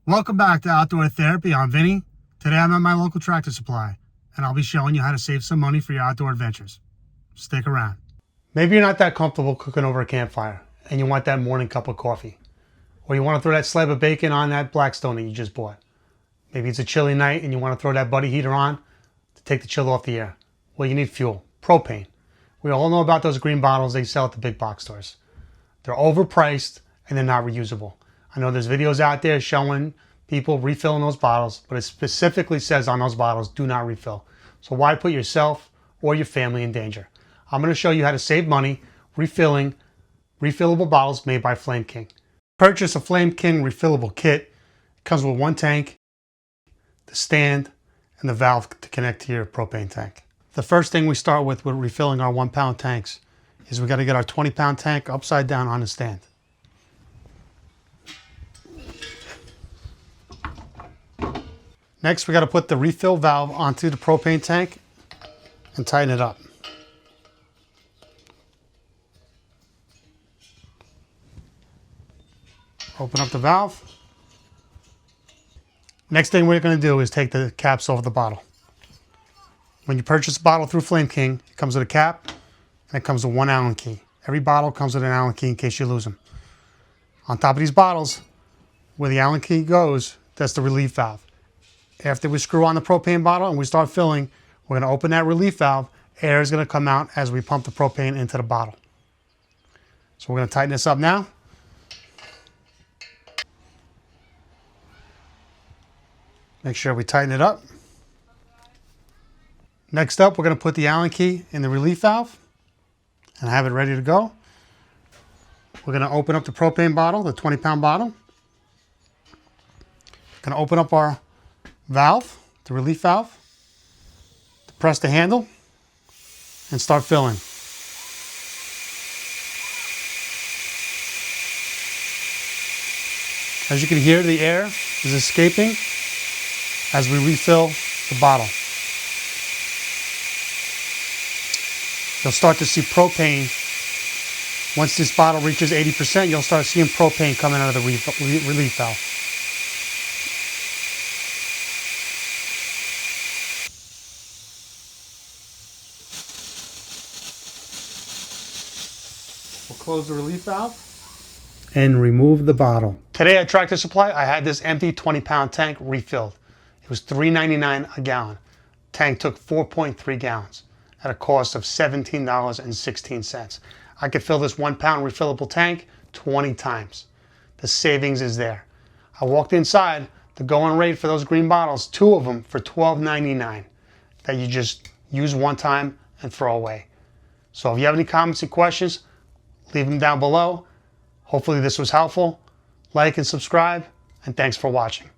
Welcome back to Outdoor Therapy. I'm Vinny. Today I'm at my local Tractor Supply, and I'll be showing you how to save some money for your outdoor adventures. Stick around. Maybe you're not that comfortable cooking over a campfire, and you want that morning cup of coffee. Or you want to throw that slab of bacon on that Blackstone that you just bought. Maybe it's a chilly night and you want to throw that buddy heater on to take the chill off the air. Well, you need fuel, propane. We all know about those green bottles they sell at the big box stores. They're overpriced and they're not reusable. I know there's videos out there showing people refilling those bottles, but it specifically says on those bottles, do not refill. So why put yourself or your family in danger? I'm going to show you how to save money refilling refillable bottles made by Flame King. Purchase a Flame King refillable kit. It comes with one tank, the stand, and the valve to connect to your propane tank. The first thing we start with refilling our 1 pound tanks is we got to get our 20 pound tank upside down on the stand. Next, we got to put the refill valve onto the propane tank and tighten it up. Open up the valve. Next thing we're going to do is take the caps off the bottle. When you purchase a bottle through Flame King, it comes with a cap and it comes with one Allen key. Every bottle comes with an Allen key in case you lose them. On top of these bottles, where the Allen key goes, that's the relief valve. After we screw on the propane bottle and we start filling, we're going to open that relief valve. Air is going to come out as we pump the propane into the bottle. So we're going to tighten this up now. Make sure we tighten it up. Next up, we're going to put the Allen key in the relief valve and have it ready to go. We're going to open up the propane bottle, the 20 pound bottle. Going to open up our valve, the relief valve, press the handle and start filling. As you can hear, the air is escaping as we refill the bottle. You'll start to see propane. Once this bottle reaches 80%, you'll start seeing propane coming out of the relief valve. We'll close the relief valve and remove the bottle. Today at Tractor Supply, I had this empty 20 pound tank refilled. It was $3.99 a gallon. Tank took 4.3 gallons at a cost of $17.16. I could fill this 1 pound refillable tank 20 times. The savings is there. I walked inside, the going rate for those green bottles, 2 of them for $12.99 that you just use one time and throw away. So if you have any comments and questions, leave them down below. Hopefully this was helpful. Like and subscribe, and thanks for watching.